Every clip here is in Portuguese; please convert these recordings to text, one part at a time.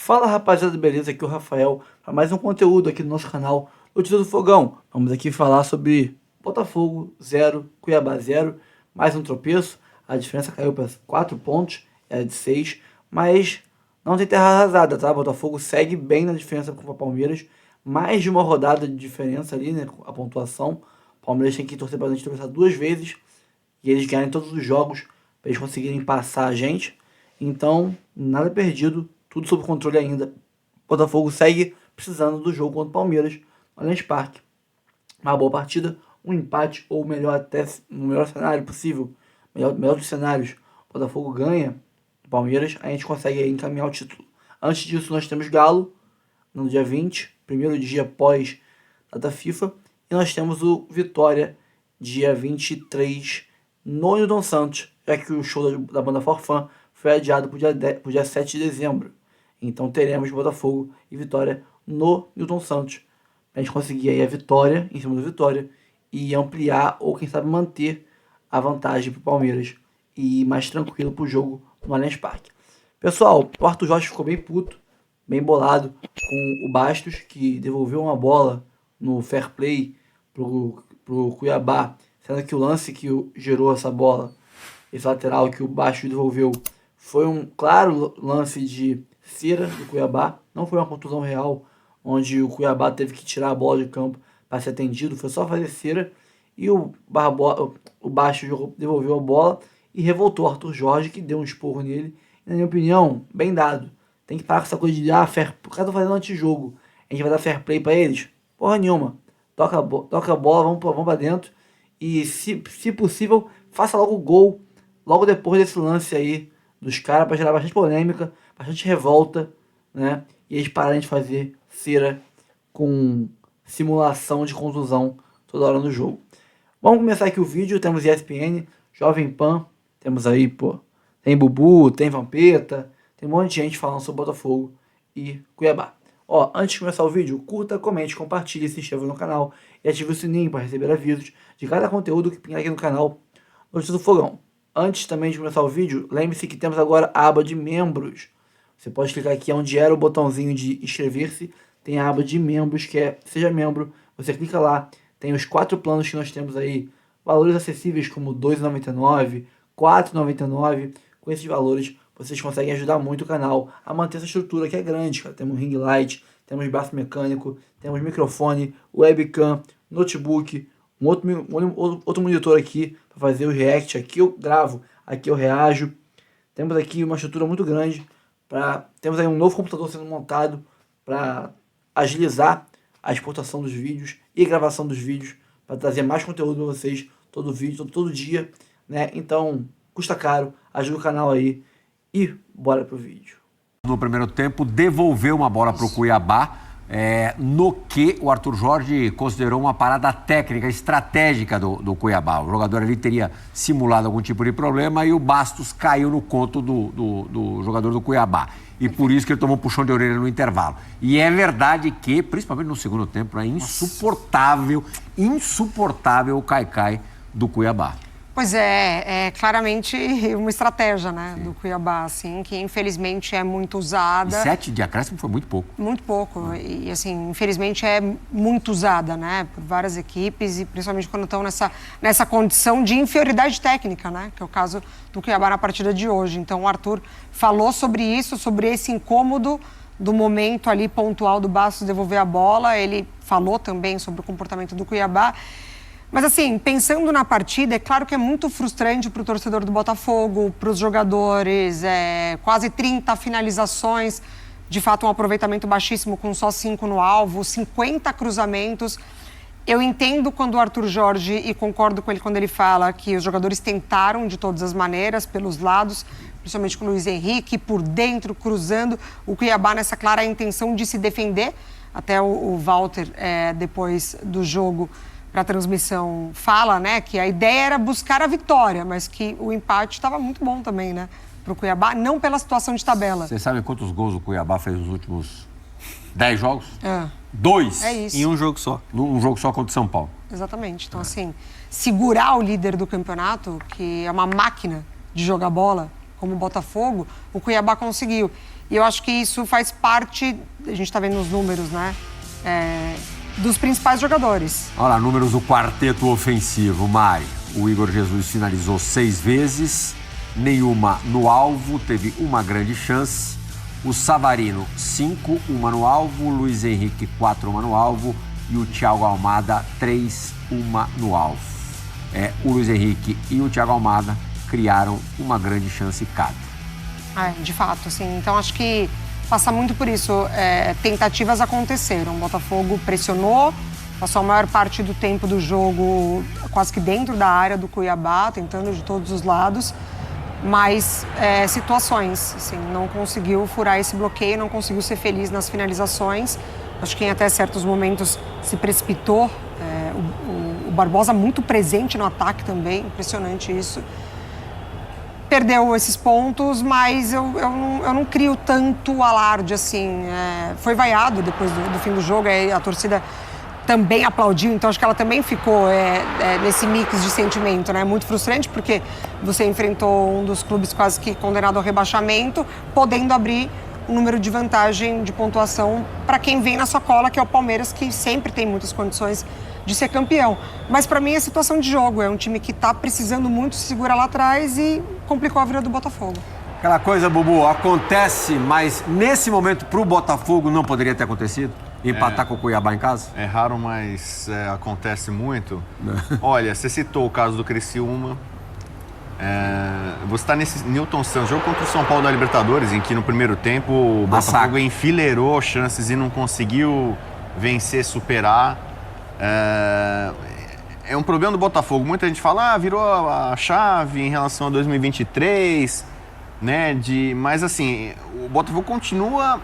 Fala rapaziada, beleza? Aqui é o Rafael para mais um conteúdo aqui no nosso canal Notícias do Fogão. Vamos aqui falar sobre Botafogo 0, Cuiabá 0, mais um tropeço. A diferença caiu para 4 pontos, era de 6, mas não tem terra arrasada, tá? Botafogo segue bem na diferença com o Palmeiras, mais de uma rodada de diferença ali, né? A pontuação. O Palmeiras tem que torcer para a gente tropeçar 2 vezes e eles ganharem todos os jogos para eles conseguirem passar a gente. Então, nada perdido, tudo sob controle ainda. O Botafogo segue precisando do jogo contra o Palmeiras no Allianz Parque. Uma boa partida, um empate ou melhor, até no melhor cenário possível, melhor dos cenários, o Botafogo ganha o Palmeiras, a gente consegue aí encaminhar o título. Antes disso, nós temos Galo no dia 20, primeiro dia após data FIFA, e nós temos o Vitória dia 23 no Newton Santos, já que o show da banda Forfã foi adiado para o dia 7 de dezembro. Então teremos Botafogo e Vitória no Newton Santos. A gente conseguir aí a vitória em cima do Vitória e ampliar ou quem sabe manter a vantagem para o Palmeiras e ir mais tranquilo para o jogo no Allianz Parque. Pessoal, o Arthur Jorge ficou bem puto, bem bolado com o Bastos, que devolveu uma bola no fair play pro Cuiabá, sendo que o lance que gerou essa bola, esse lateral que o Bastos devolveu, foi um claro lance de cera do Cuiabá, não foi uma contusão real, onde o Cuiabá teve que tirar a bola de campo para ser atendido, foi só fazer cera, e o Bastos devolveu a bola e revoltou o Arthur Jorge, que deu um esporro nele, e, na minha opinião, bem dado. Tem que parar com essa coisa de, o cara tá fazendo antijogo, a gente vai dar fair play para eles? Porra nenhuma. Toca a bola, vamos pra dentro, e se possível, faça logo o gol, logo depois desse lance aí dos caras, para gerar bastante polêmica, bastante revolta, né? E eles pararem de fazer cera com simulação de contusão toda hora no jogo. Vamos começar aqui o vídeo. Temos ESPN, Jovem Pan, temos aí, tem Bubu, tem Vampeta, tem um monte de gente falando sobre Botafogo e Cuiabá. Ó, antes de começar o vídeo, curta, comente, compartilhe, se inscreva no canal e ative o sininho para receber avisos de cada conteúdo que pingar aqui no canal Notícias do Fogão. Antes também de começar o vídeo, lembre-se que temos agora a aba de membros. Você pode clicar aqui onde era o botãozinho de inscrever-se, tem a aba de membros, que é Seja Membro. Você clica lá, tem os 4 planos que nós temos aí, valores acessíveis como R$ 2,99, R$ 4,99. Com esses valores, vocês conseguem ajudar muito o canal a manter essa estrutura que é grande, cara. Temos ring light, temos braço mecânico, temos microfone, webcam, notebook, outro monitor aqui para fazer o react. Aqui eu gravo, aqui eu reajo. Temos aqui uma estrutura muito grande. Temos aí um novo computador sendo montado para agilizar a exportação dos vídeos e gravação dos vídeos, para trazer mais conteúdo para vocês todo vídeo, todo dia, né? Então, custa caro, ajuda o canal aí e bora pro vídeo. No primeiro tempo, devolveu uma bola para o Cuiabá, no que o Arthur Jorge considerou uma parada técnica, estratégica do Cuiabá. O jogador ali teria simulado algum tipo de problema e o Bastos caiu no conto do jogador do Cuiabá. E por isso que ele tomou um puxão de orelha no intervalo. E é verdade que, principalmente no segundo tempo, é insuportável o Caicai do Cuiabá. Pois é claramente uma estratégia, né, do Cuiabá, assim, que infelizmente é muito usada. E 7 de acréscimo foi muito pouco. Muito pouco. E, assim, infelizmente é muito usada, né, por várias equipes e principalmente quando estão nessa condição de inferioridade técnica, né, que é o caso do Cuiabá na partida de hoje. Então, o Arthur falou sobre isso, sobre esse incômodo do momento ali pontual do Bastos devolver a bola. Ele falou também sobre o comportamento do Cuiabá. Mas, assim, pensando na partida, é claro que é muito frustrante para o torcedor do Botafogo, para os jogadores, quase 30 finalizações, de fato um aproveitamento baixíssimo com só 5 no alvo, 50 cruzamentos. Eu entendo quando o Arthur Jorge, e concordo com ele quando ele fala que os jogadores tentaram de todas as maneiras, pelos lados, principalmente com o Luiz Henrique, por dentro, cruzando, o Cuiabá nessa clara intenção de se defender. Até o Walter, depois do jogo, para a transmissão, fala, né, que a ideia era buscar a vitória, mas que o empate estava muito bom também, né, para o Cuiabá, não pela situação de tabela. Você sabe quantos gols o Cuiabá fez nos últimos 10 jogos? 2. É isso. Em um jogo só. Um jogo só contra o São Paulo. Exatamente. Então, assim, segurar o líder do campeonato, que é uma máquina de jogar bola, como o Botafogo, o Cuiabá conseguiu. E eu acho que isso faz parte, a gente está vendo os números, né? Dos principais jogadores. Olha lá, números do quarteto ofensivo, Mari. O Igor Jesus finalizou 6 vezes, nenhuma no alvo, teve uma grande chance. O Savarino, 5, uma no alvo. O Luiz Henrique, 4, uma no alvo. E o Thiago Almada, 3, uma no alvo. O Luiz Henrique e o Thiago Almada criaram uma grande chance cada. De fato, assim. Então, acho que passa muito por isso. Tentativas aconteceram. O Botafogo pressionou, passou a maior parte do tempo do jogo quase que dentro da área do Cuiabá, tentando de todos os lados. Mas situações, assim, não conseguiu furar esse bloqueio, não conseguiu ser feliz nas finalizações. Acho que em até certos momentos se precipitou. O Barbosa muito presente no ataque também, impressionante isso. Perdeu esses pontos, mas eu não crio tanto alarde, assim. Foi vaiado depois do fim do jogo, a torcida também aplaudiu, então acho que ela também ficou nesse mix de sentimento, né? Muito frustrante, porque você enfrentou um dos clubes quase que condenado ao rebaixamento, podendo abrir um número de vantagem de pontuação para quem vem na sua cola, que é o Palmeiras, que sempre tem muitas condições de ser campeão. Mas para mim é situação de jogo, é um time que está precisando muito se segurar lá atrás e complicou a vida do Botafogo. Aquela coisa, Bubu, acontece, mas nesse momento pro Botafogo não poderia ter acontecido? Empatar com o Cuiabá em casa? É raro, mas acontece muito. Olha, você citou o caso do Criciúma. Você está nesse Newton Santos, jogo contra o São Paulo da Libertadores, em que no primeiro tempo o Botafogo enfileirou chances e não conseguiu vencer, superar. É um problema do Botafogo. Muita gente fala, virou a chave em relação a 2023, né? Mas assim, o Botafogo continua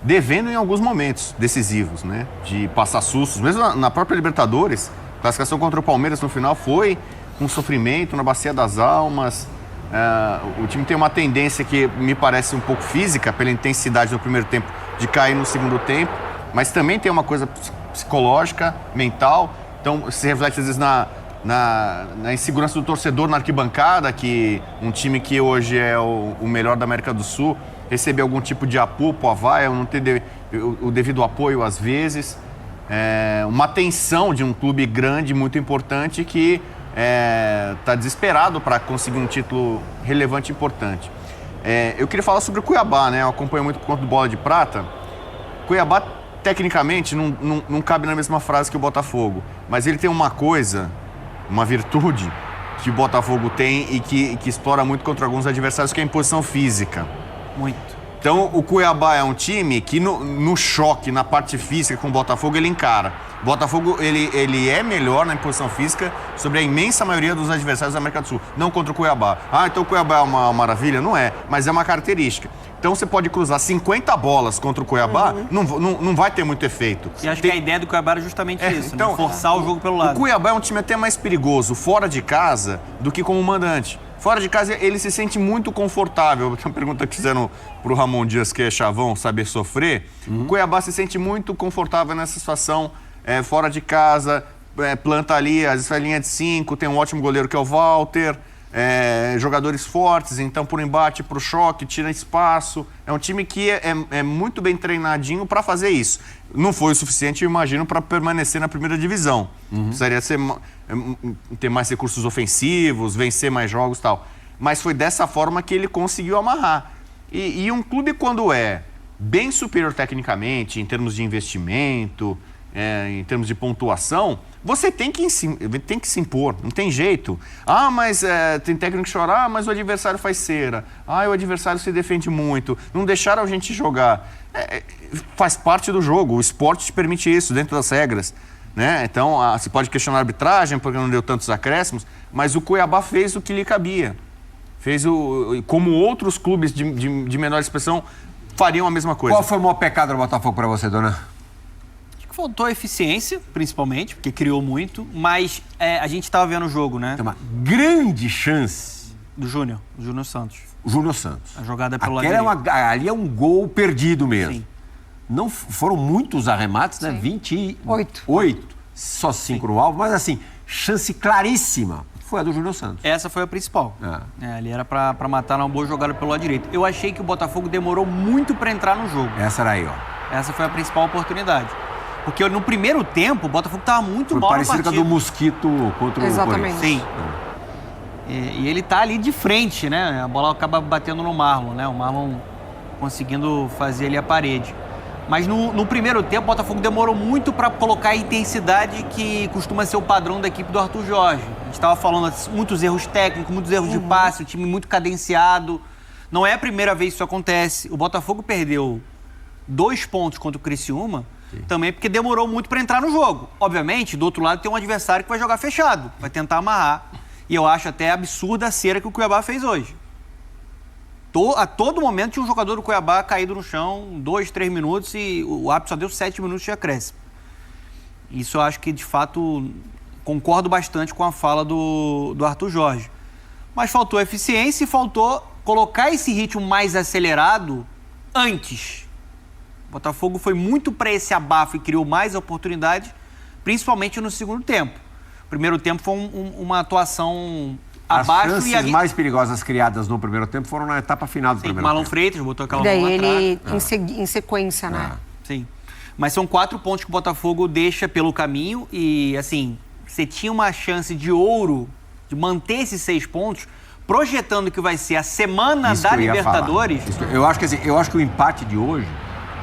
devendo em alguns momentos decisivos, né? De passar sustos. Mesmo na própria Libertadores, a classificação contra o Palmeiras no final foi com sofrimento na Bacia das Almas. O time tem uma tendência que me parece um pouco física, pela intensidade no primeiro tempo, de cair no segundo tempo, mas também tem uma coisa psicológica, mental. Então se reflete às vezes na insegurança do torcedor na arquibancada, que um time que hoje é o melhor da América do Sul receber algum tipo de apupo, avaia, não ter o devido apoio às vezes. Uma tensão de um clube grande, muito importante, que está desesperado para conseguir um título relevante e importante. Eu queria falar sobre o Cuiabá, né? Eu acompanho muito por conta do Bola de Prata. Cuiabá, tecnicamente, não cabe na mesma frase que o Botafogo, mas ele tem uma coisa, uma virtude que o Botafogo tem e que explora muito contra alguns adversários, que é a imposição física. Muito. Então, o Cuiabá é um time que no choque, na parte física com o Botafogo, ele encara. O Botafogo, ele é melhor na imposição física sobre a imensa maioria dos adversários da América do Sul, não contra o Cuiabá. Então o Cuiabá é uma maravilha? Não é, mas é uma característica. Então você pode cruzar 50 bolas contra o Cuiabá, não vai ter muito efeito. E acho que a ideia do Cuiabá era justamente isso, então, né? Forçar o jogo pelo lado. O Cuiabá é um time até mais perigoso fora de casa do que como mandante. Fora de casa, ele se sente muito confortável. Tem uma pergunta que fizeram pro Ramon Dias, que é chavão, saber sofrer. O Cuiabá se sente muito confortável nessa situação, fora de casa, planta ali, às vezes faz linha de 5, tem um ótimo goleiro que é o Walter, jogadores fortes, então por embate, pro choque, tira espaço. É um time que é muito bem treinadinho para fazer isso. Não foi o suficiente, eu imagino, para permanecer na primeira divisão. Precisaria ter mais recursos ofensivos, vencer mais jogos e tal. Mas foi dessa forma que ele conseguiu amarrar. E um clube, quando é bem superior tecnicamente, em termos de investimento, em termos de pontuação, você tem que se impor, não tem jeito. Mas tem técnico que chora, mas o adversário faz cera. O adversário se defende muito. Não deixaram a gente jogar. Faz parte do jogo, o esporte te permite isso, dentro das regras. Né? Então, você pode questionar a arbitragem, porque não deu tantos acréscimos, mas o Cuiabá fez o que lhe cabia. Fez como outros clubes de menor expressão fariam a mesma coisa. Qual foi o maior pecado do Botafogo para você, dona? Faltou eficiência, principalmente, porque criou muito, mas a gente estava vendo o jogo, né? Tem uma grande chance do Júnior Santos. O Júnior Santos. A jogada pelo lado direito. Ali é um gol perdido mesmo. Sim. Não foram muitos arremates, né? 28. Só 5 no alvo, mas assim, chance claríssima. foi a do Júnior Santos. Essa foi a principal. Ali era pra matar uma boa jogada pelo lado direito. Eu achei que o Botafogo demorou muito pra entrar no jogo. Essa era aí, ó. Essa foi a principal oportunidade. Porque no primeiro tempo, o Botafogo tava muito mal na partida. Parecido com a do Mosquito contra o Corinthians. Sim. E ele tá ali de frente, né? A bola acaba batendo no Marlon, né? O Marlon conseguindo fazer ali a parede. Mas no primeiro tempo, o Botafogo demorou muito para colocar a intensidade que costuma ser o padrão da equipe do Arthur Jorge. A gente estava falando muitos erros técnicos, muitos erros de passe, o time muito cadenciado. Não é a primeira vez que isso acontece. O Botafogo perdeu 2 pontos contra o Criciúma, também porque demorou muito para entrar no jogo. Obviamente, do outro lado tem um adversário que vai jogar fechado, vai tentar amarrar. E eu acho até absurda a cera que o Cuiabá fez hoje. A todo momento tinha um jogador do Cuiabá caído no chão, 2, 3 minutos, e o árbitro só deu 7 minutos de acréscimo. Isso eu acho que, de fato, concordo bastante com a fala do Arthur Jorge. Mas faltou eficiência e faltou colocar esse ritmo mais acelerado antes. O Botafogo foi muito para esse abafo e criou mais oportunidades, principalmente no segundo tempo. O primeiro tempo foi uma atuação abaixo. As chances mais perigosas criadas no primeiro tempo foram na etapa final do primeiro Marlon tempo. Freitas botou aquela Daí bola ele em sequência, né? Sim. Mas são 4 pontos que o Botafogo deixa pelo caminho e, assim, você tinha uma chance de ouro de manter esses 6 pontos, projetando que vai ser a semana da Libertadores. Eu acho que o empate de hoje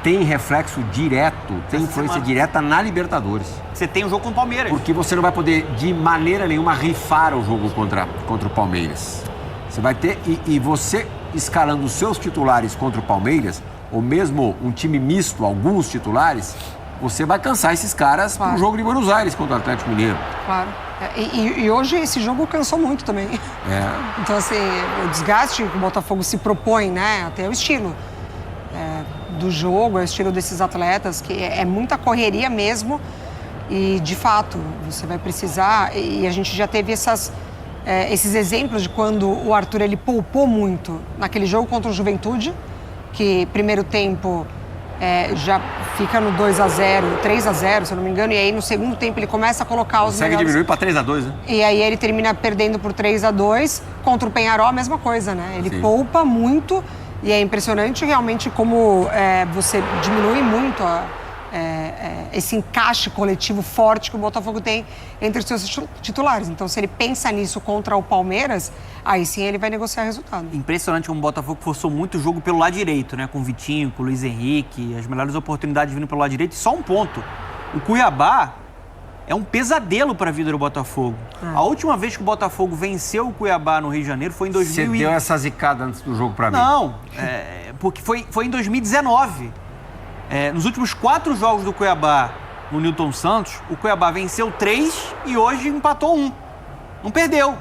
tem reflexo direto, tem influência direta na Libertadores. Você tem um jogo com o Palmeiras. Porque você não vai poder, de maneira nenhuma, rifar o jogo contra o Palmeiras. Você vai ter, e você escalando os seus titulares contra o Palmeiras, ou mesmo um time misto, alguns titulares, você vai cansar esses caras pro jogo de Buenos Aires contra o Atlético Mineiro. Claro. E hoje esse jogo cansou muito também. Então, assim, o desgaste que o Botafogo se propõe, né? Até o estilo do jogo, é o estilo desses atletas, que é muita correria mesmo. E, de fato, você vai precisar... E a gente já teve esses exemplos de quando o Arthur ele poupou muito naquele jogo contra o Juventude, que primeiro tempo já fica no 2-0, 3-0, se eu não me engano, e aí no segundo tempo ele começa a colocar os melhores... Consegue diminuir para 3-2, né? E aí ele termina perdendo por 3-2. Contra o Penharol, a mesma coisa, né? Ele poupa muito e é impressionante realmente como você diminui muito esse encaixe coletivo forte que o Botafogo tem entre os seus titulares. Então, se ele pensa nisso contra o Palmeiras, aí sim ele vai negociar resultado. Impressionante como o Botafogo forçou muito o jogo pelo lado direito, né? Com o Vitinho, com o Luiz Henrique, as melhores oportunidades vindo pelo lado direito. E só um ponto, o Cuiabá é um pesadelo para a vida do Botafogo. A última vez que o Botafogo venceu o Cuiabá no Rio de Janeiro foi em 2000. Você deu essa zicada antes do jogo para mim? Não, porque foi em 2019. Nos últimos 4 jogos do Cuiabá no Newton Santos, o Cuiabá venceu 3 e hoje empatou 1. Não perdeu,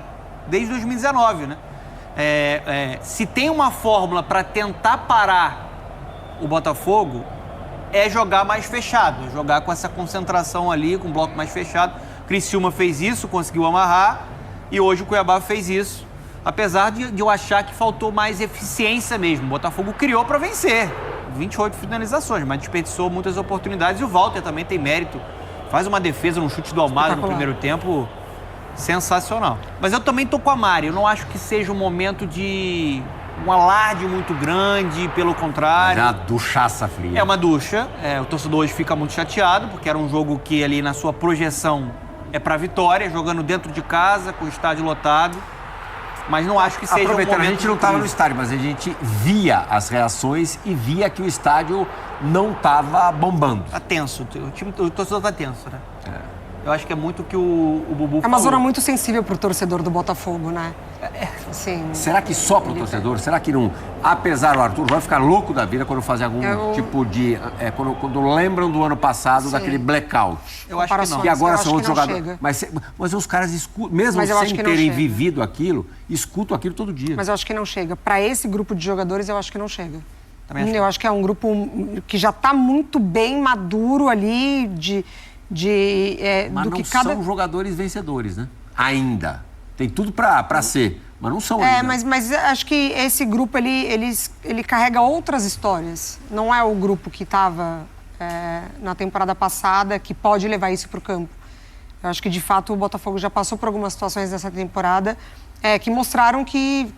desde 2019, né? Se tem uma fórmula para tentar parar o Botafogo, é jogar mais fechado, jogar com essa concentração ali, com o bloco mais fechado. Criciúma fez isso, conseguiu amarrar, e hoje o Cuiabá fez isso. Apesar de eu achar que faltou mais eficiência mesmo. O Botafogo criou para vencer. 28 finalizações, mas desperdiçou muitas oportunidades. E o Walter também tem mérito. Faz uma defesa no chute do Almada no primeiro tempo sensacional. Mas eu também tô com a Mari. Eu não acho que seja um momento de um alarde muito grande, pelo contrário. É uma duchaça fria. É uma ducha. O torcedor hoje fica muito chateado, porque era um jogo que ali na sua projeção é para vitória, jogando dentro de casa, com o estádio lotado. Mas não acho que seja um momento... A gente não estava no estádio, mas a gente via as reações e via que o estádio não estava bombando. Tá tenso. O torcedor tá tenso, né? Eu acho que é muito o que o Bubu falou. É uma zona muito sensível pro torcedor do Botafogo, né? Assim, será que só pro torcedor? Será que não... Apesar do Arthur, vai ficar louco da vida quando fazer algum tipo de... Quando lembram do ano passado, daquele blackout. Eu acho que não. E agora são outros jogadores. Mas os caras escutam, mesmo sem terem vivido aquilo, escutam aquilo todo dia. Mas eu acho que não chega. Para esse grupo de jogadores, eu acho que não chega. Também eu acho que é um grupo que já está muito bem maduro ali mas do não que cada... são jogadores vencedores, né? Ainda. Tem tudo para ser, mas não são ainda. Mas acho que esse grupo, ele carrega outras histórias. Não é o grupo que estava na temporada passada que pode levar isso para o campo. Eu acho que, de fato, o Botafogo já passou por algumas situações nessa temporada que mostraram que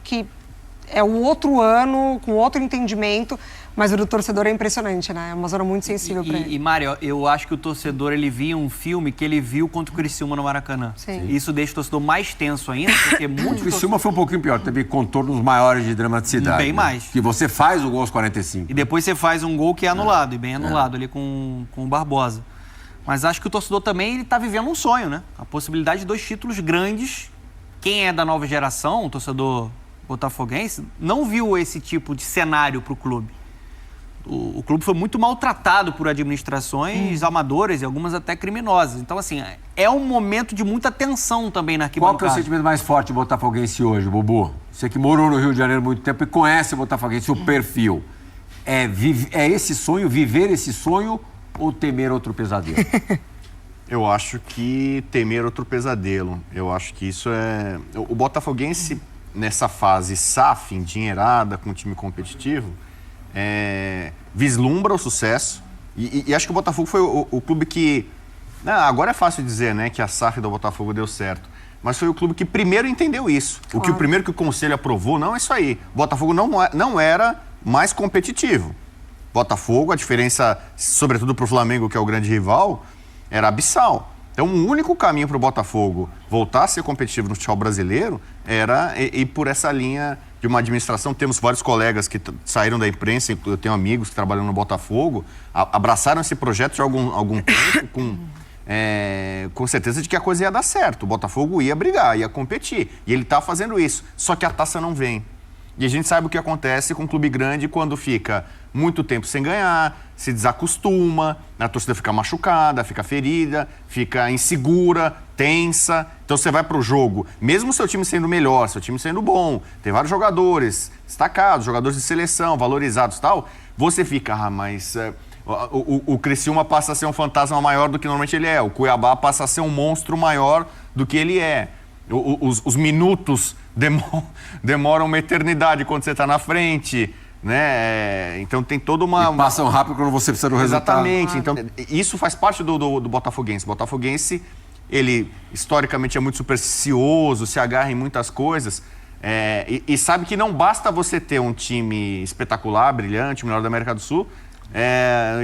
é um outro ano, com outro entendimento, mas o do torcedor é impressionante, né? É uma zona muito sensível para ele. E, Mário, eu acho que o torcedor, ele via um filme que ele viu contra o Criciúma no Maracanã. Sim. Isso deixa o torcedor mais tenso ainda, porque muito O Criciúma foi um pouquinho pior, teve contornos maiores de dramaticidade. Bem mais. Que você faz o gol aos 45. E depois você faz um gol que é anulado, e bem anulado ali com o Barbosa. Mas acho que o torcedor também, ele tá vivendo um sonho, né? A possibilidade de 2 títulos grandes. Quem é da nova geração, o torcedor botafoguense, não viu esse tipo de cenário para o clube. O clube foi muito maltratado por administrações amadoras e algumas até criminosas. Então, assim, é um momento de muita tensão também na arquibancada. Qual que é o sentimento mais forte botafoguense hoje, Bubu? Você que morou no Rio de Janeiro há muito tempo e conhece o botafoguense, o perfil. É esse sonho, viver esse sonho ou temer outro pesadelo? Eu acho que temer outro pesadelo. Eu acho que isso é... O botafoguense, nessa fase SAF, endinheirada, com um time competitivo, vislumbra o sucesso. E acho que o Botafogo foi o clube que... agora é fácil dizer, né, que a SAF do Botafogo deu certo. Mas foi o clube que primeiro entendeu isso. Claro. O primeiro que o Conselho aprovou, não é isso aí. O Botafogo não era mais competitivo. Botafogo, a diferença, sobretudo para o Flamengo, que é o grande rival, era abissal. Então, o único caminho para o Botafogo voltar a ser competitivo no futebol brasileiro era ir por essa linha de uma administração. Temos vários colegas que saíram da imprensa, eu tenho amigos que trabalham no Botafogo, abraçaram esse projeto de algum tempo com certeza de que a coisa ia dar certo. O Botafogo ia brigar, ia competir. E ele está fazendo isso. Só que a taça não vem. E a gente sabe o que acontece com um clube grande quando fica muito tempo sem ganhar, se desacostuma, a torcida fica machucada, fica ferida, fica insegura, tensa. Então você vai para o jogo, mesmo o seu time sendo melhor, seu time sendo bom, tem vários jogadores destacados, jogadores de seleção, valorizados e tal, você fica, mas o Criciúma passa a ser um fantasma maior do que normalmente ele é, o Cuiabá passa a ser um monstro maior do que ele é. Os minutos demoram uma eternidade quando você está na frente, né? Então tem toda uma... E passam rápido quando você precisa do resultado. Exatamente. Então, isso faz parte do botafoguense. O botafoguense, ele historicamente é muito supersticioso, se agarra em muitas coisas e sabe que não basta você ter um time espetacular, brilhante, o melhor da América do Sul,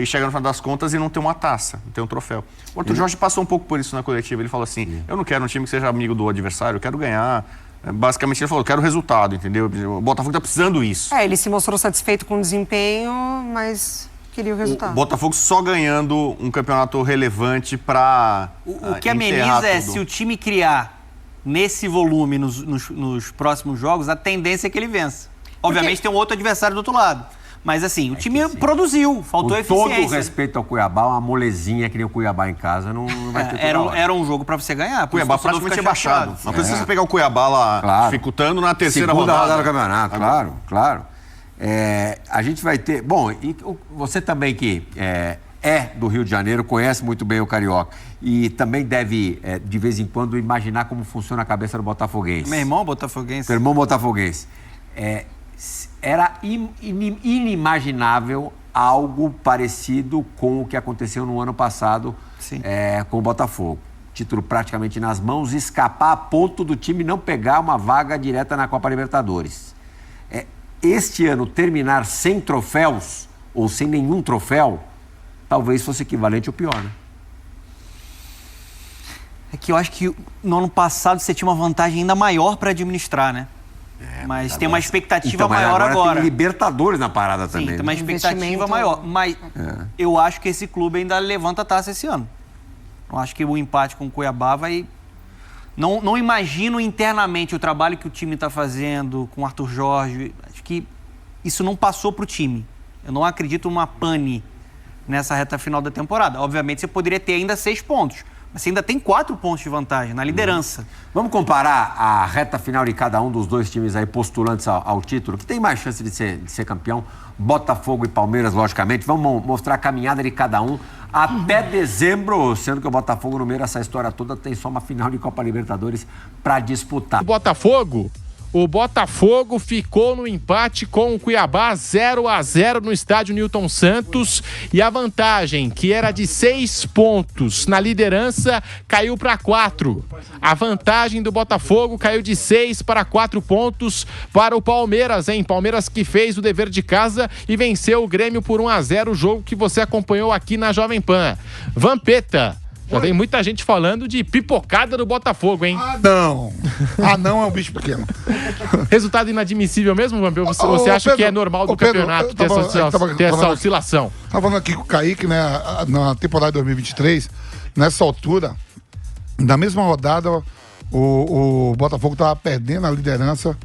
e chegar no final das contas e não ter uma taça, não ter um troféu. O Arthur Jorge passou um pouco por isso na coletiva. Ele falou assim, eu não quero um time que seja amigo do adversário, eu quero ganhar. Basicamente ele falou, eu quero resultado, entendeu? O Botafogo está precisando disso. Ele se mostrou satisfeito com o desempenho, mas queria o resultado. O Botafogo só ganhando um campeonato relevante para O que ameniza é se o time criar nesse volume nos próximos jogos, a tendência é que ele vença. Obviamente tem um outro adversário do outro lado. Mas assim, o time produziu, faltou eficiência. Com todo o respeito ao Cuiabá, uma molezinha que nem o Cuiabá em casa não vai ter era um jogo para você ganhar. O Cuiabá praticamente é baixado. Não precisa você pegar o Cuiabá lá, dificultando na terceira rodada do campeonato, claro. A gente vai ter... Bom, e você também que é do Rio de Janeiro, conhece muito bem o Carioca e também deve, de vez em quando, imaginar como funciona a cabeça do botafoguense. Meu irmão botafoguense. Seu irmão botafoguense. Era inimaginável algo parecido com o que aconteceu no ano passado com o Botafogo. Título praticamente nas mãos, escapar a ponto do time não pegar uma vaga direta na Copa Libertadores. Este ano terminar sem troféus ou sem nenhum troféu, talvez fosse equivalente ou pior, né? É que eu acho que no ano passado você tinha uma vantagem ainda maior para administrar, né? Mas tem uma expectativa maior agora. Tem Libertadores na parada também. Sim, tem uma expectativa maior. Mas eu acho que esse clube ainda levanta a taça esse ano. Eu acho que o empate com o Cuiabá vai... Não imagino internamente o trabalho que o time está fazendo com o Arthur Jorge. Acho que isso não passou para o time. Eu não acredito numa pane nessa reta final da temporada. Obviamente você poderia ter ainda 6 pontos. Mas você ainda tem 4 pontos de vantagem na liderança. Vamos comparar a reta final de cada um dos dois times aí postulantes ao título, que tem mais chance de ser campeão, Botafogo e Palmeiras, logicamente. Vamos mostrar a caminhada de cada um até dezembro, sendo que o Botafogo, no meio dessa história toda, tem só uma final de Copa Libertadores para disputar. O Botafogo O Botafogo ficou no empate com o Cuiabá 0-0 no estádio Newton Santos e a vantagem, que era de 6 pontos na liderança, caiu para 4. A vantagem do Botafogo caiu de 6 para 4 pontos para o Palmeiras, hein? Palmeiras que fez o dever de casa e venceu o Grêmio por 1-0, o jogo que você acompanhou aqui na Jovem Pan. Vampeta. Já tem muita gente falando de pipocada do Botafogo, hein? Não é um bicho pequeno. Resultado inadmissível mesmo, Vampeu? Você acha Pedro, que é normal do Pedro, campeonato ter essa oscilação? Tava falando aqui com o Kaique, né? Na temporada de 2023, nessa altura, na mesma rodada, o Botafogo tava perdendo a liderança.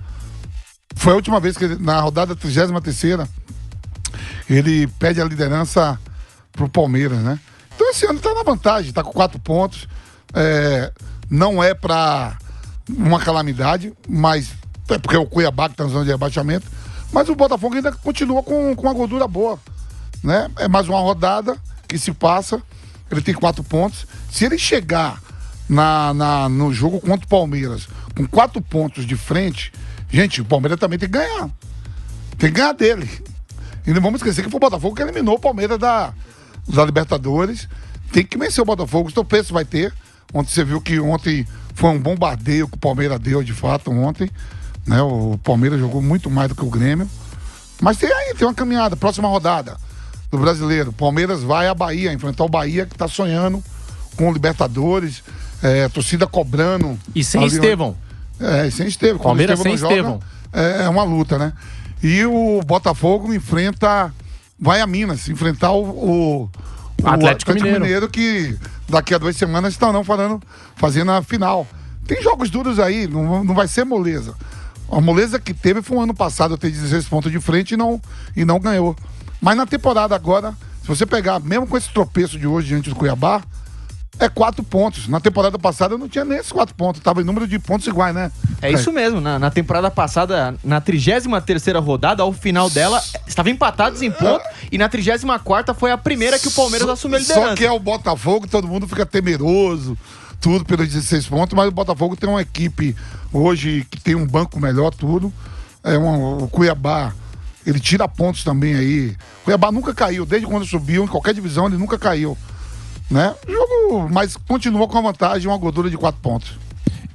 Foi a última vez que na rodada 33ª, ele perde a liderança pro Palmeiras, né? Então esse ano tá na vantagem, tá com 4 pontos. Não é pra uma calamidade, mas é porque é o Cuiabá que tá na zona de rebaixamento. Mas o Botafogo ainda continua com uma gordura boa, né? É mais uma rodada que se passa, ele tem 4 pontos. Se ele chegar no jogo contra o Palmeiras com 4 pontos de frente, gente, o Palmeiras também tem que ganhar. Tem que ganhar dele. E não vamos esquecer que foi o Botafogo que eliminou o Palmeiras da Libertadores. Tem que vencer o Botafogo, o tropeço vai ter. Ontem você viu que ontem foi um bombardeio que o Palmeiras deu, de fato, ontem, né? O Palmeiras jogou muito mais do que o Grêmio. Mas tem uma caminhada. Próxima rodada do Brasileiro. Palmeiras vai à Bahia, enfrentar o Bahia, que tá sonhando com o Libertadores. Torcida cobrando. E sem Estevão. E sem Estevão. Palmeiras sem Estevão. É uma luta, né? E o Botafogo vai a Minas, enfrentar o Atlético Mineiro, que daqui a 2 semanas estarão fazendo a final. Tem jogos duros aí, não vai ser moleza. A moleza que teve foi o ano passado, ter 16 pontos de frente e não ganhou. Mas na temporada agora, se você pegar, mesmo com esse tropeço de hoje diante do Cuiabá, é 4 pontos. Na temporada passada não tinha nem esses 4 pontos, tava em número de pontos iguais, né? É isso mesmo, na temporada passada, na 33ª rodada, ao final dela, estavam empatados em ponto, e na 34ª foi a primeira que o Palmeiras assumiu a liderança. Só que é o Botafogo, todo mundo fica temeroso, tudo pelos 16 pontos, mas o Botafogo tem uma equipe hoje que tem um banco melhor, tudo. O Cuiabá, ele tira pontos também aí. O Cuiabá nunca caiu, desde quando subiu, em qualquer divisão ele nunca caiu, né? Jogo, mas continua com a vantagem, uma gordura de 4 pontos.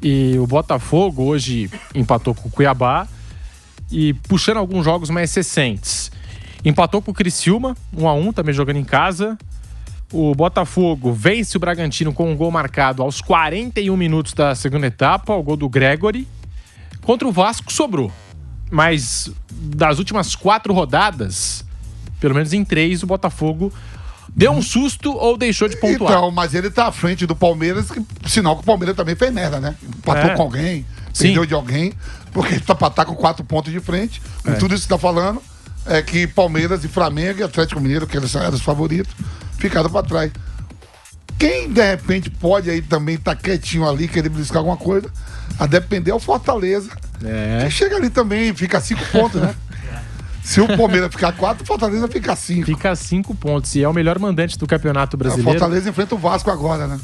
E o Botafogo hoje empatou com o Cuiabá e puxando alguns jogos mais recentes. Empatou com o Criciúma, 1-1, também jogando em casa. O Botafogo vence o Bragantino com um gol marcado aos 41 minutos da segunda etapa, o gol do Gregory. Contra o Vasco sobrou. Mas das últimas 4 rodadas, pelo menos em 3, o Botafogo deu um susto ou deixou de pontuar. Então, mas ele tá à frente do Palmeiras, sinal que o Palmeiras também fez merda, né? Empatou com alguém, perdeu de alguém, porque tá pra estar com 4 pontos de frente. Com tudo isso que tá falando, é que Palmeiras e Flamengo e Atlético Mineiro, que eles eram os favoritos, ficaram pra trás. Quem, de repente, pode aí também tá quietinho ali, querer buscar alguma coisa, a depender é o Fortaleza. Que chega ali também e fica 5 pontos, né? Se o Palmeiras ficar 4, o Fortaleza fica 5. Fica 5 pontos e é o melhor mandante do Campeonato Brasileiro. O Fortaleza enfrenta o Vasco agora, né?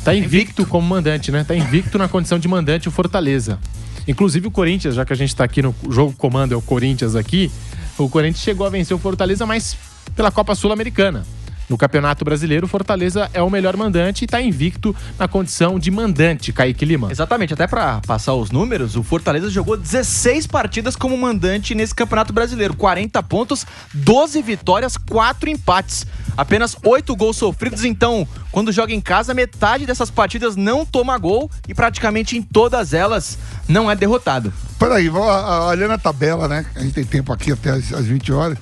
Tá invicto como mandante, né? Tá invicto na condição de mandante o Fortaleza. Inclusive o Corinthians, já que a gente tá aqui no jogo comando, é o Corinthians aqui, o Corinthians chegou a vencer o Fortaleza, mas pela Copa Sul-Americana. No Campeonato Brasileiro, o Fortaleza é o melhor mandante e está invicto na condição de mandante, Kaique Lima. Exatamente, até para passar os números, o Fortaleza jogou 16 partidas como mandante nesse Campeonato Brasileiro. 40 pontos, 12 vitórias, 4 empates. Apenas 8 gols sofridos, então, quando joga em casa, metade dessas partidas não toma gol e praticamente em todas elas não é derrotado. Peraí, olhando a tabela, né? A gente tem tempo aqui até às 20 horas.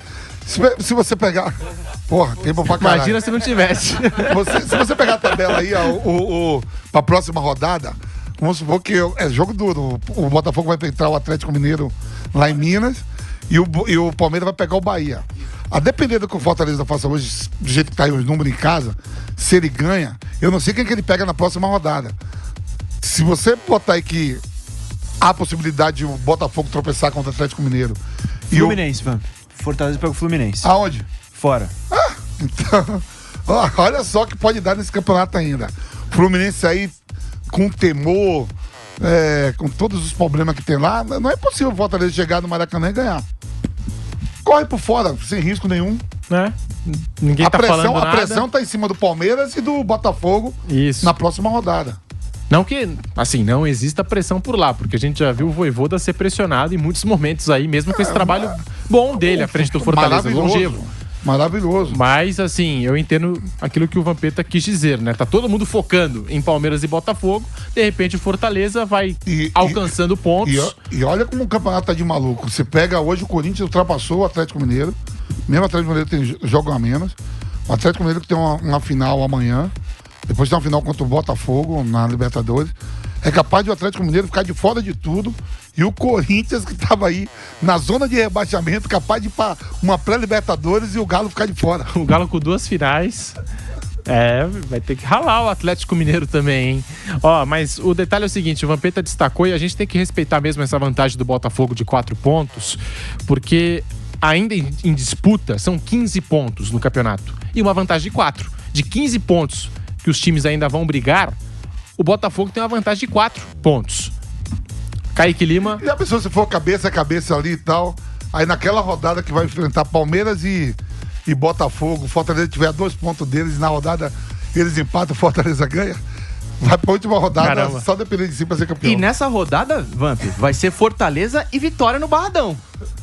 Se você pegar... Porra, tempo pra caralho. Imagina se não tivesse. Se você pegar a tabela aí, pra próxima rodada, vamos supor que é jogo duro. O Botafogo vai enfrentar o Atlético Mineiro lá em Minas e o Palmeiras vai pegar o Bahia. A depender do que o Fortaleza faça hoje, do jeito que tá aí os números em casa, se ele ganha, eu não sei quem que ele pega na próxima rodada. Se você botar aí que há a possibilidade de o Botafogo tropeçar contra o Atlético Mineiro. Fluminense, mano. Fortaleza pega o Fluminense. Aonde? Fora. Então, olha só que pode dar nesse campeonato ainda. Fluminense aí com temor, com todos os problemas que tem lá, não é possível o Fortaleza chegar no Maracanã e ganhar. Corre por fora, sem risco nenhum. Ninguém tá falando nada. A pressão tá em cima do Palmeiras e do Botafogo na próxima rodada. Não que, assim, não exista pressão por lá, porque a gente já viu o Vojvoda ser pressionado em muitos momentos aí, mesmo com esse trabalho bom dele à frente do Fortaleza, longevo. Maravilhoso. Mas, assim, eu entendo aquilo que o Vampeta quis dizer, né? Tá todo mundo focando em Palmeiras e Botafogo, de repente o Fortaleza vai alcançando pontos. E olha como o campeonato tá de maluco. Você pega hoje o Corinthians ultrapassou o Atlético Mineiro, mesmo o Atlético Mineiro tem jogo a menos. O Atlético Mineiro que tem uma final amanhã, depois tem uma final contra o Botafogo na Libertadores. É capaz de o Atlético Mineiro ficar de fora de tudo e o Corinthians, que estava aí na zona de rebaixamento, capaz de ir para uma pré-Libertadores e o Galo ficar de fora. O Galo com 2 finais. Vai ter que ralar o Atlético Mineiro também, hein? Mas o detalhe é o seguinte, o Vampeta destacou e a gente tem que respeitar mesmo essa vantagem do Botafogo de 4 pontos, porque ainda em disputa são 15 pontos no campeonato e uma vantagem de 4. De 15 pontos que os times ainda vão brigar, o Botafogo tem uma vantagem de 4 pontos. Kaique Lima... E a pessoa, se for cabeça a cabeça ali e tal, aí naquela rodada que vai enfrentar Palmeiras e Botafogo, o Fortaleza tiver 2 pontos deles, na rodada eles empatam, o Fortaleza ganha, vai pra última rodada. Caramba. Só depender de si pra ser campeão. E nessa rodada, Vamp, vai ser Fortaleza e Vitória no Barradão.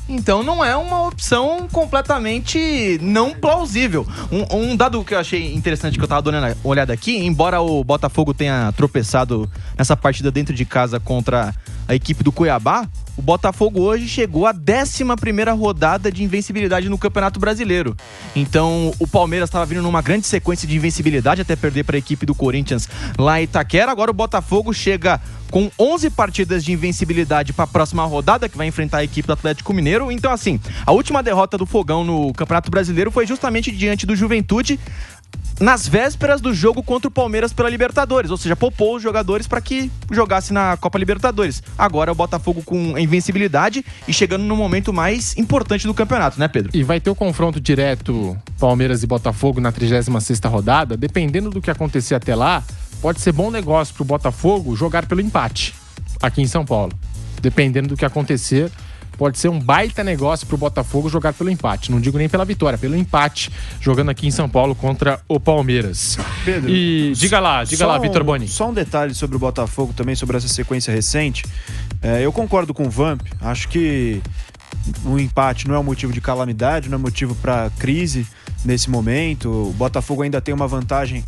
Então não é uma opção completamente não plausível. Um dado que eu achei interessante, que eu tava dando uma olhada aqui, embora o Botafogo tenha tropeçado nessa partida dentro de casa contra a equipe do Cuiabá, o Botafogo hoje chegou à 11ª rodada de invencibilidade no Campeonato Brasileiro. Então o Palmeiras estava vindo numa grande sequência de invencibilidade até perder para a equipe do Corinthians lá em Itaquera. Agora o Botafogo chega com 11 partidas de invencibilidade para a próxima rodada, que vai enfrentar a equipe do Atlético Mineiro. Então, assim, a última derrota do Fogão no Campeonato Brasileiro foi justamente diante do Juventude, nas vésperas do jogo contra o Palmeiras pela Libertadores, ou seja, poupou os jogadores para que jogasse na Copa Libertadores. Agora o Botafogo com invencibilidade e chegando no momento mais importante do campeonato, né, Pedro? E vai ter o confronto direto Palmeiras e Botafogo na 36ª rodada. Dependendo do que acontecer até lá, pode ser bom negócio pro Botafogo jogar pelo empate aqui em São Paulo. Dependendo do que acontecer, pode ser um baita negócio pro Botafogo jogar pelo empate. Não digo nem pela vitória, pelo empate, jogando aqui em São Paulo contra o Palmeiras. Pedro, e diga lá, Vitor Boni. Só um detalhe sobre o Botafogo também, sobre essa sequência recente. Eu concordo com o Vamp, acho que o empate não é um motivo de calamidade, não é motivo para crise nesse momento. O Botafogo ainda tem uma vantagem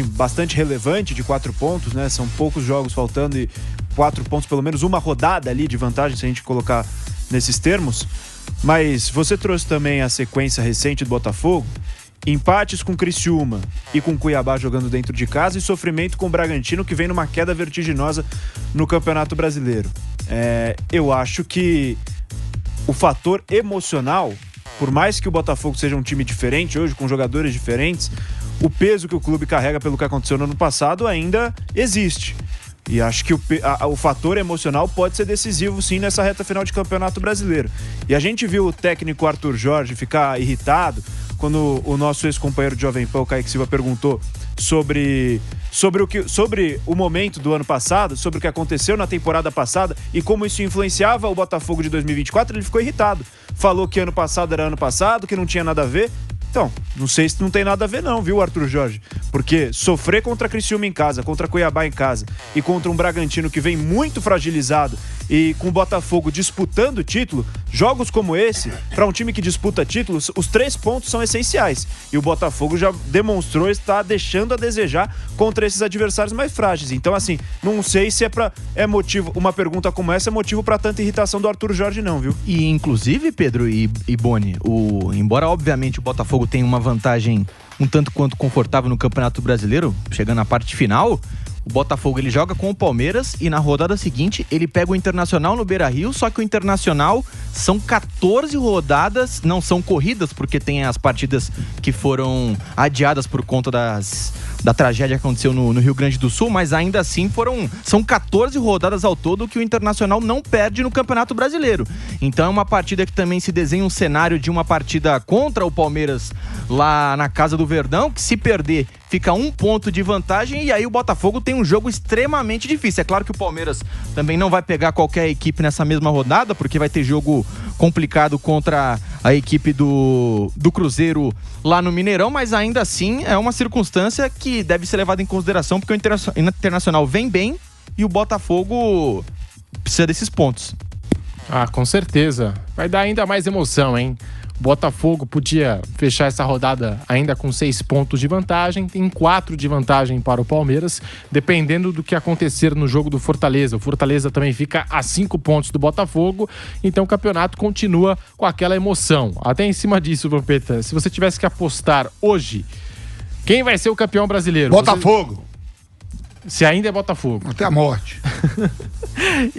bastante relevante de 4 pontos, né? São poucos jogos faltando e 4 pontos, pelo menos uma rodada ali de vantagem, se a gente colocar nesses termos. Mas você trouxe também a sequência recente do Botafogo, empates com Criciúma e com Cuiabá jogando dentro de casa e sofrimento com o Bragantino, que vem numa queda vertiginosa no Campeonato Brasileiro. Eu acho que o fator emocional, por mais que o Botafogo seja um time diferente hoje, com jogadores diferentes, o peso que o clube carrega pelo que aconteceu no ano passado ainda existe. E acho que o fator emocional pode ser decisivo, sim, nessa reta final de Campeonato Brasileiro. E a gente viu o técnico Arthur Jorge ficar irritado quando o nosso ex-companheiro de Jovem Pan, o Kaique Silva, perguntou sobre o momento do ano passado, sobre o que aconteceu na temporada passada e como isso influenciava o Botafogo de 2024. Ele ficou irritado. Falou que ano passado era ano passado, que não tinha nada a ver. Então, não sei se não tem nada a ver não, viu, Arthur Jorge? Porque sofrer contra Criciúma em casa, contra Cuiabá em casa e contra um Bragantino que vem muito fragilizado e com o Botafogo disputando o título, jogos como esse, para um time que disputa títulos, os 3 pontos são essenciais. E o Botafogo já demonstrou estar deixando a desejar contra esses adversários mais frágeis. Então, assim, não sei se é motivo, uma pergunta como essa é motivo para tanta irritação do Arthur Jorge não, viu? E, inclusive, Pedro e Boni, embora, obviamente, o Botafogo tenha uma vantagem um tanto quanto confortável no Campeonato Brasileiro, chegando na parte final, o Botafogo ele joga com o Palmeiras e na rodada seguinte ele pega o Internacional no Beira-Rio, só que o Internacional são 14 rodadas, não são corridas, porque tem as partidas que foram adiadas por conta da tragédia que aconteceu no Rio Grande do Sul, mas ainda assim são 14 rodadas ao todo que o Internacional não perde no Campeonato Brasileiro. Então é uma partida que também se desenha um cenário de uma partida contra o Palmeiras lá na Casa do Verdão, que se perder fica 1 ponto de vantagem e aí o Botafogo tem um jogo extremamente difícil. É claro que o Palmeiras também não vai pegar qualquer equipe nessa mesma rodada, porque vai ter jogo complicado contra a equipe do Cruzeiro lá no Mineirão, mas ainda assim é uma circunstância que deve ser levada em consideração, porque o Internacional vem bem e o Botafogo precisa desses pontos. Ah, com certeza. Vai dar ainda mais emoção, hein? O Botafogo podia fechar essa rodada ainda com 6 pontos de vantagem, tem 4 de vantagem para o Palmeiras, dependendo do que acontecer no jogo do Fortaleza. O Fortaleza também fica a 5 pontos do Botafogo, então o campeonato continua com aquela emoção. Até em cima disso, Vampeta, se você tivesse que apostar hoje, quem vai ser o campeão brasileiro? Botafogo. Se ainda é Botafogo. Até a morte.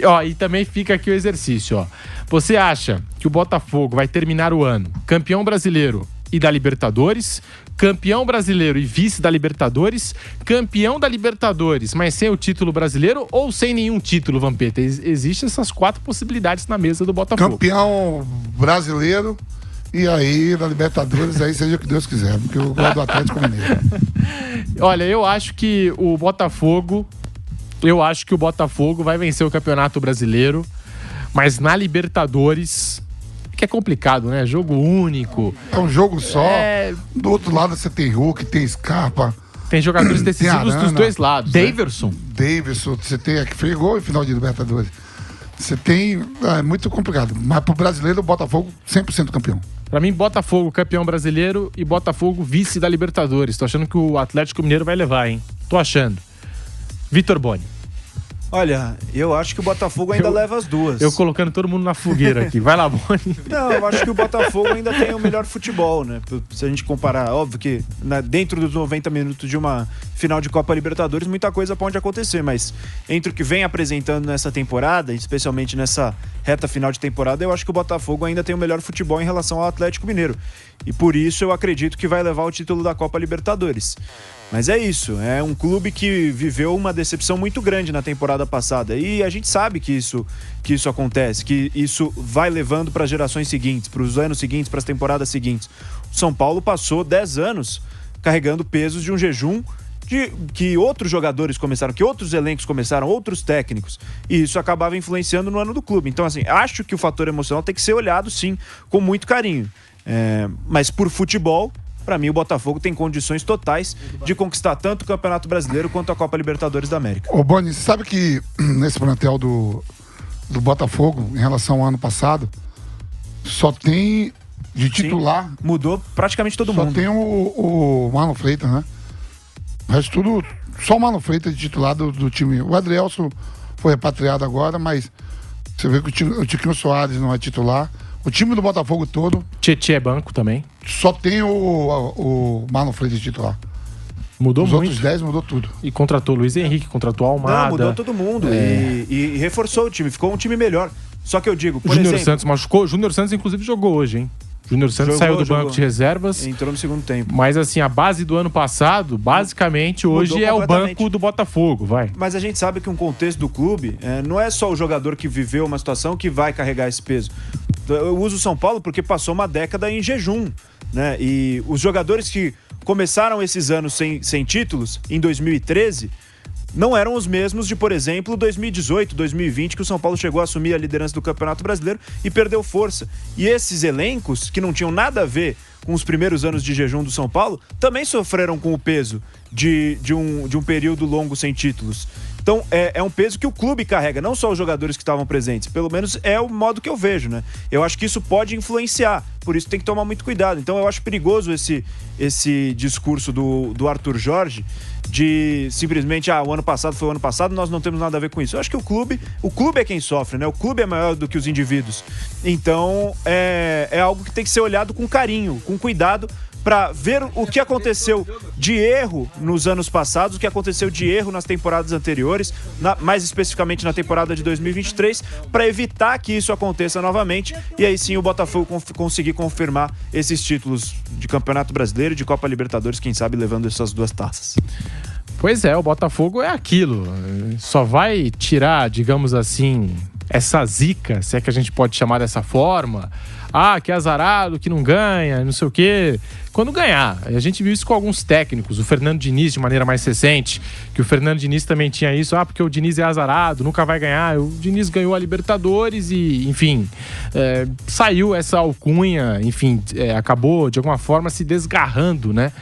Ó, e também fica aqui o exercício, ó. Você acha que o Botafogo vai terminar o ano campeão brasileiro e da Libertadores, campeão brasileiro e vice da Libertadores, campeão da Libertadores, mas sem o título brasileiro ou sem nenhum título, Vampeta? Existem essas 4 possibilidades na mesa do Botafogo. Campeão brasileiro e aí da Libertadores, aí seja o que Deus quiser, porque eu gosto do Atlético Mineiro. Olha, eu acho que o Botafogo vai vencer o Campeonato Brasileiro, mas na Libertadores, que é complicado, né? Jogo único. É um jogo só. Do outro lado você tem Hulk, tem Scarpa. Tem jogadores decisivos dos dois lados. Daverson. Você tem aqui, fez gol em final de Libertadores. Você tem... É muito complicado. Mas pro brasileiro, o Botafogo 100% campeão. Pra mim, Botafogo campeão brasileiro e Botafogo vice da Libertadores. Tô achando que o Atlético Mineiro vai levar, hein? Tô achando. Vitor Boni. Olha, eu acho que o Botafogo ainda leva as duas. Eu colocando todo mundo na fogueira aqui. Vai lá, Boni. Não, eu acho que o Botafogo ainda tem o melhor futebol, né? Se a gente comparar, óbvio que dentro dos 90 minutos de uma final de Copa Libertadores, muita coisa pode acontecer, mas entre o que vem apresentando nessa temporada, especialmente nessa reta final de temporada, eu acho que o Botafogo ainda tem o melhor futebol em relação ao Atlético Mineiro. E por isso eu acredito que vai levar o título da Copa Libertadores. Mas é isso, é um clube que viveu uma decepção muito grande na temporada passada e a gente sabe que isso acontece, que isso vai levando para as gerações seguintes, para os anos seguintes, para as temporadas seguintes. O São Paulo passou 10 anos carregando pesos de um jejum que outros jogadores começaram, que outros elencos começaram, outros técnicos, e isso acabava influenciando no ano do clube. Então, assim, acho que o fator emocional tem que ser olhado, sim, com muito carinho. Mas por futebol, para mim, o Botafogo tem condições totais de conquistar tanto o Campeonato Brasileiro quanto a Copa Libertadores da América. Ô, Boni, você sabe que nesse plantel do Botafogo, em relação ao ano passado, só tem de titular... Sim, mudou praticamente todo mundo. Só tem o Marlon Freitas, né? O resto tudo, só o Marlon Freitas de titular do time. O Adrielson foi repatriado agora, mas você vê que o Tiquinho Soares não é titular. O time do Botafogo todo... Tietê é banco também. Só tem o Marlon Freitas de titular. Mudou Os muito. outros 10 mudou tudo. E contratou o Luiz Henrique, contratou o Almada. Não, mudou todo mundo. E reforçou o time, ficou um time melhor. Só que eu digo, por Júnior exemplo... Santos machucou. Júnior Santos, inclusive, jogou hoje, hein? Júnior Santos saiu do banco de reservas. Entrou no segundo tempo. Mas, assim, a base do ano passado, basicamente, hoje é o banco do Botafogo, vai. Mas a gente sabe que um contexto do clube não é só o jogador que viveu uma situação que vai carregar esse peso. Eu uso o São Paulo porque passou uma década em jejum, né? E os jogadores que começaram esses anos sem títulos, em 2013... não eram os mesmos de, por exemplo, 2018, 2020, que o São Paulo chegou a assumir a liderança do Campeonato Brasileiro e perdeu força. E esses elencos, que não tinham nada a ver com os primeiros anos de jejum do São Paulo, também sofreram com o peso de um período longo sem títulos. Então, é um peso que o clube carrega, não só os jogadores que estavam presentes. Pelo menos é o modo que eu vejo, né? Eu acho que isso pode influenciar, por isso tem que tomar muito cuidado. Então, eu acho perigoso esse discurso do Arthur Jorge de simplesmente, o ano passado foi o ano passado, nós não temos nada a ver com isso. Eu acho que o clube é quem sofre, né? O clube é maior do que os indivíduos. Então, é algo que tem que ser olhado com carinho, com cuidado, para ver o que aconteceu de erro nos anos passados, o que aconteceu de erro nas temporadas anteriores, mais especificamente na temporada de 2023, para evitar que isso aconteça novamente e aí sim o Botafogo conseguir confirmar esses títulos de Campeonato Brasileiro e de Copa Libertadores, quem sabe levando essas duas taças. Pois é, o Botafogo é aquilo. Só vai tirar, digamos assim, essa zica, se é que a gente pode chamar dessa forma, que é azarado, que não ganha, não sei o quê. Quando ganhar. A gente viu isso com alguns técnicos. O Fernando Diniz, de maneira mais recente, que o Fernando Diniz também tinha isso. Porque o Diniz é azarado, nunca vai ganhar. O Diniz ganhou a Libertadores e, enfim, saiu essa alcunha, enfim, acabou, de alguma forma, se desgarrando, né?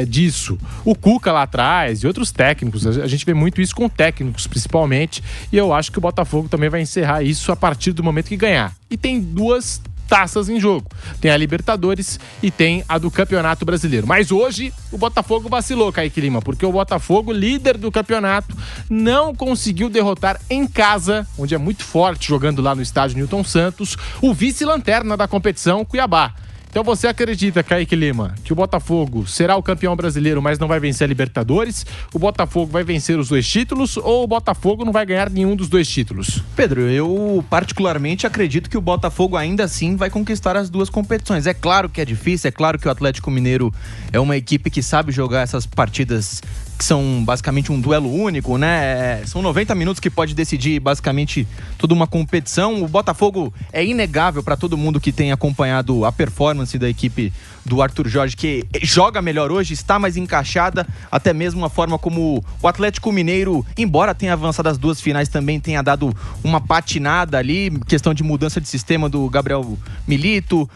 Disso. O Cuca lá atrás e outros técnicos, a gente vê muito isso com técnicos principalmente, e eu acho que o Botafogo também vai encerrar isso a partir do momento que ganhar. E tem 2 taças em jogo. Tem a Libertadores e tem a do Campeonato Brasileiro. Mas hoje o Botafogo vacilou, Kaique Lima, porque o Botafogo, líder do campeonato, não conseguiu derrotar em casa, onde é muito forte, jogando lá no estádio Newton Santos, o vice-lanterna da competição, Cuiabá. Então você acredita, Kaique Lima, que o Botafogo será o campeão brasileiro, mas não vai vencer a Libertadores? O Botafogo vai vencer os 2 títulos ou o Botafogo não vai ganhar nenhum dos 2 títulos? Pedro, eu particularmente acredito que o Botafogo ainda assim vai conquistar as 2 competições. É claro que é difícil, é claro que o Atlético Mineiro é uma equipe que sabe jogar essas partidas que são basicamente um duelo único, né? São 90 minutos que pode decidir basicamente toda uma competição. O Botafogo é inegável para todo mundo que tem acompanhado a performance da equipe do Arthur Jorge, que joga melhor hoje, está mais encaixada, até mesmo a forma como o Atlético Mineiro, embora tenha avançado as 2 finais, também tenha dado uma patinada ali, questão de mudança de sistema do Gabriel Milito,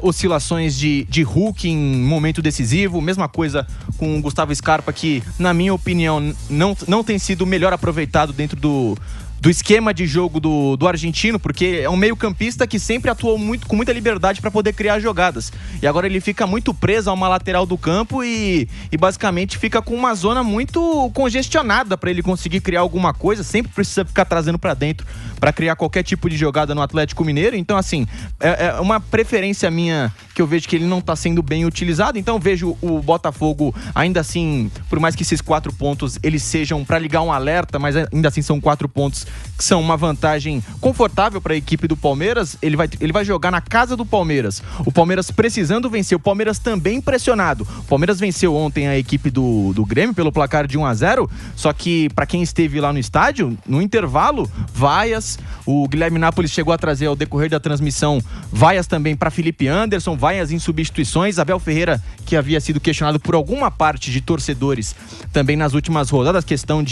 oscilações de Hulk em momento decisivo, mesma coisa com o Gustavo Scarpa, que na minha opinião não tem sido melhor aproveitado dentro do esquema de jogo do argentino, porque é um meio-campista que sempre atuou com muita liberdade para poder criar jogadas. E agora ele fica muito preso a uma lateral do campo e basicamente fica com uma zona muito congestionada para ele conseguir criar alguma coisa. Sempre precisa ficar trazendo para dentro para criar qualquer tipo de jogada no Atlético Mineiro. Então, assim, é uma preferência minha que eu vejo que ele não está sendo bem utilizado. Então, eu vejo o Botafogo, ainda assim, por mais que esses 4 pontos eles sejam para ligar um alerta, mas ainda assim são 4 pontos que são uma vantagem confortável para a equipe do Palmeiras. Ele vai jogar na casa do Palmeiras. O Palmeiras precisando vencer. O Palmeiras também pressionado. O Palmeiras venceu ontem a equipe do Grêmio pelo placar de 1-0. Só que, para quem esteve lá no estádio, no intervalo, vaias. O Guilherme Nápoles chegou a trazer ao decorrer da transmissão vaias também para Felipe Anderson, vaias em substituições. Abel Ferreira, que havia sido questionado por alguma parte de torcedores também nas últimas rodadas, questão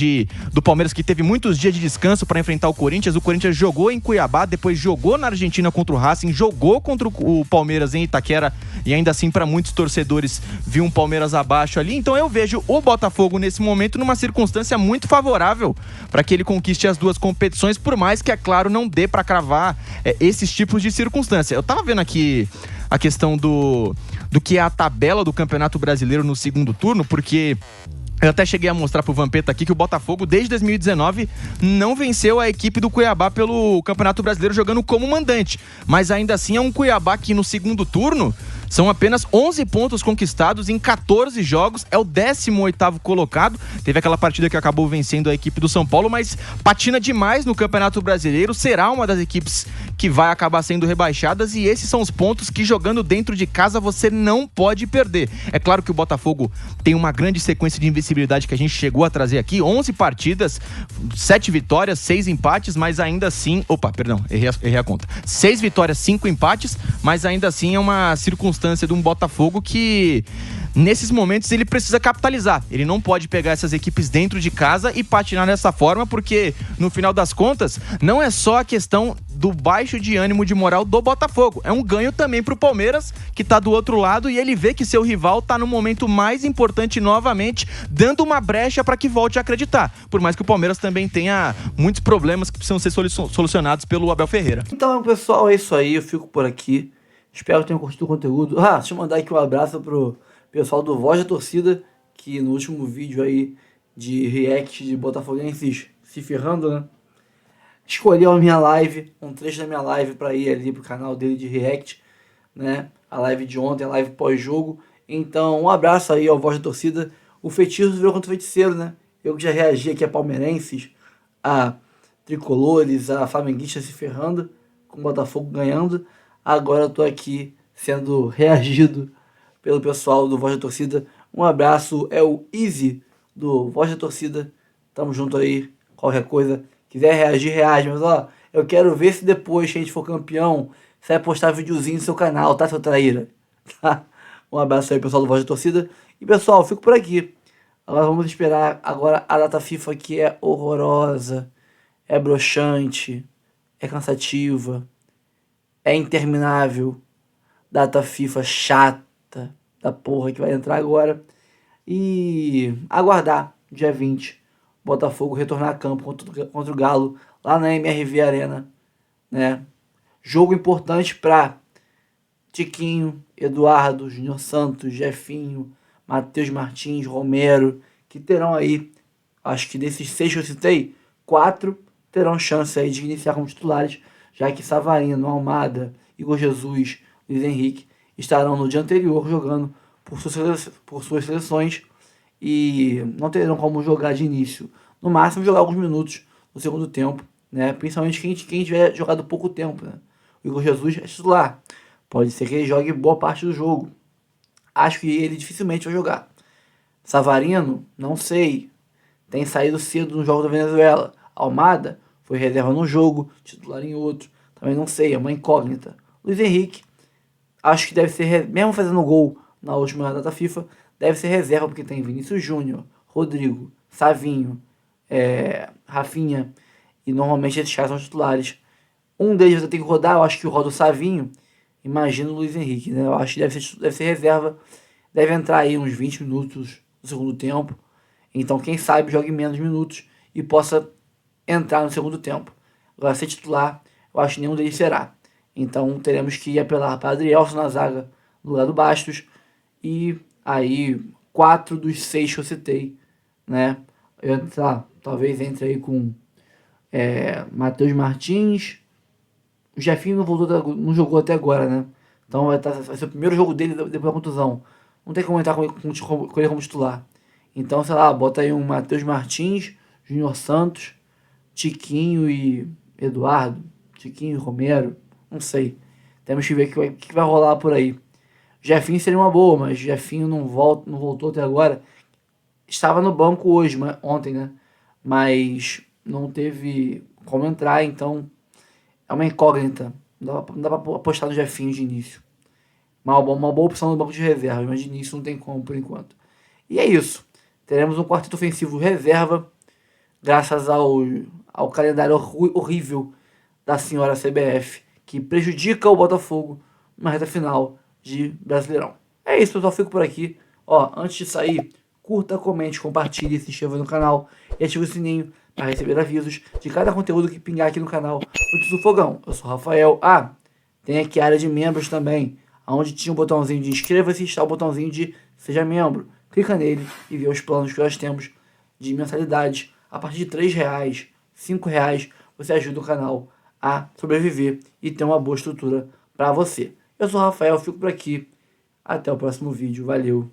do Palmeiras que teve muitos dias de descanso para enfrentar o Corinthians. O Corinthians jogou em Cuiabá, depois jogou na Argentina contra o Racing, jogou contra o Palmeiras em Itaquera e ainda assim para muitos torcedores viu um Palmeiras abaixo ali. Então eu vejo o Botafogo nesse momento numa circunstância muito favorável para que ele conquiste as 2 competições, por mais que, é claro, não dê para cravar esses tipos de circunstância. Eu tava vendo aqui a questão do que é a tabela do Campeonato Brasileiro no segundo turno, porque eu até cheguei a mostrar pro Vampeta aqui que o Botafogo, desde 2019, não venceu a equipe do Cuiabá pelo Campeonato Brasileiro jogando como mandante. Mas ainda assim é um Cuiabá que no segundo turno são apenas 11 pontos conquistados em 14 jogos, é o 18º colocado. Teve aquela partida que acabou vencendo a equipe do São Paulo, mas patina demais no Campeonato Brasileiro, será uma das equipes que vai acabar sendo rebaixadas, e esses são os pontos que, jogando dentro de casa, você não pode perder. É claro que o Botafogo tem uma grande sequência de invencibilidade que a gente chegou a trazer aqui, 11 partidas, 7 vitórias, 6 empates, mas ainda assim... errei a conta. 6 vitórias, 5 empates, mas ainda assim é uma circunstância de um Botafogo que, nesses momentos, ele precisa capitalizar. Ele não pode pegar essas equipes dentro de casa e patinar dessa forma, porque, no final das contas, não é só a questão do baixo de ânimo, de moral do Botafogo. É um ganho também pro Palmeiras, que tá do outro lado, e ele vê que seu rival tá no momento mais importante novamente, dando uma brecha para que volte a acreditar. Por mais que o Palmeiras também tenha muitos problemas que precisam ser solucionados pelo Abel Ferreira. Então, pessoal, é isso aí. Eu fico por aqui. Espero que tenham curtido o conteúdo. Deixa eu mandar aqui um abraço pro pessoal do Voz da Torcida, que no último vídeo aí de react de botafoguenses se ferrando, né? Escolheu a minha live, um trecho da minha live para ir ali pro canal dele de react, né? A live de ontem, a live pós-jogo. Então, um abraço aí ao Voz da Torcida. O feitiço virou contra o feiticeiro, né? Eu que já reagi aqui a palmeirenses, a tricolores, a flamenguistas se ferrando, com o Botafogo ganhando. Agora eu tô aqui sendo reagido pelo pessoal do Voz da Torcida. Um abraço, é o Easy do Voz da Torcida. Tamo junto aí, qualquer coisa. Quiser reagir, reage. Mas eu quero ver se depois que a gente for campeão, você vai postar videozinho no seu canal, tá, seu traíra? Tá? Um abraço aí, pessoal do Voz da Torcida. E, pessoal, fico por aqui. Agora vamos esperar agora a data FIFA, que é horrorosa, é broxante, é cansativa, é interminável. Data FIFA chata da porra que vai entrar agora. E aguardar, dia 20, Botafogo retornar a campo contra o Galo, lá na MRV Arena, né? Jogo importante para Tiquinho, Eduardo, Júnior Santos, Jefinho, Matheus Martins, Romero, que terão aí, acho que desses 6 que eu citei, 4 terão chance aí de iniciar como titulares, já que Savarino, Almada, Igor Jesus, Luiz Henrique estarão no dia anterior jogando por suas seleções e não terão como jogar de início. No máximo, jogar alguns minutos no segundo tempo, né? Principalmente quem tiver jogado pouco tempo, né? O Igor Jesus é titular. Pode ser que ele jogue boa parte do jogo. Acho que ele dificilmente vai jogar. Savarino, não sei. Tem saído cedo no jogo da Venezuela. Almada foi reserva num jogo, titular em outro. Também não sei, é uma incógnita. Luiz Henrique, acho que deve ser, mesmo fazendo gol na última data FIFA, deve ser reserva, porque tem Vinícius Júnior, Rodrigo, Savinho, Rafinha, e normalmente esses caras são titulares. Um deles tem que rodar, eu acho que roda o Savinho, imagino o Luiz Henrique, né? Eu acho que deve ser reserva, deve entrar aí uns 20 minutos no segundo tempo, então quem sabe jogue menos minutos e possa entrar no segundo tempo. Agora, ser titular, eu acho que nenhum deles será. Então teremos que apelar para Adrielson na zaga, no lugar do Bastos, e aí 4 dos 6 que eu citei, né? Talvez entre aí com Matheus Martins. O Jefinho não jogou até agora, né? Então vai ser o primeiro jogo dele depois da contusão. Não tem como entrar com ele como titular. Então, sei lá, bota aí um Matheus Martins, Júnior Santos, Tiquinho e Eduardo, Tiquinho e Romero, não sei. Temos que ver o que vai rolar por aí. Jefinho seria uma boa, mas Jefinho não voltou até agora. Estava no banco ontem, né? Mas não teve como entrar, então é uma incógnita. Não dá pra apostar no Jefinho de início. Uma boa opção no banco de reserva, mas de início não tem como por enquanto. E é isso. Teremos um quarteto ofensivo reserva, graças ao calendário horrível da senhora CBF, que prejudica o Botafogo na reta final de Brasileirão. É isso, pessoal. Fico por aqui. Antes de sair, curta, comente, compartilhe, se inscreva no canal e ative o sininho para receber avisos de cada conteúdo que pingar aqui no canal Notícias do Fogão. Eu sou o Rafael. Tem aqui a área de membros também, onde tinha o botãozinho de inscreva-se e está o botãozinho de seja membro. Clica nele e vê os planos que nós temos de mensalidade. A partir de R$3, R$5, você ajuda o canal a sobreviver e ter uma boa estrutura para você. Eu sou o Rafael, fico por aqui. Até o próximo vídeo. Valeu!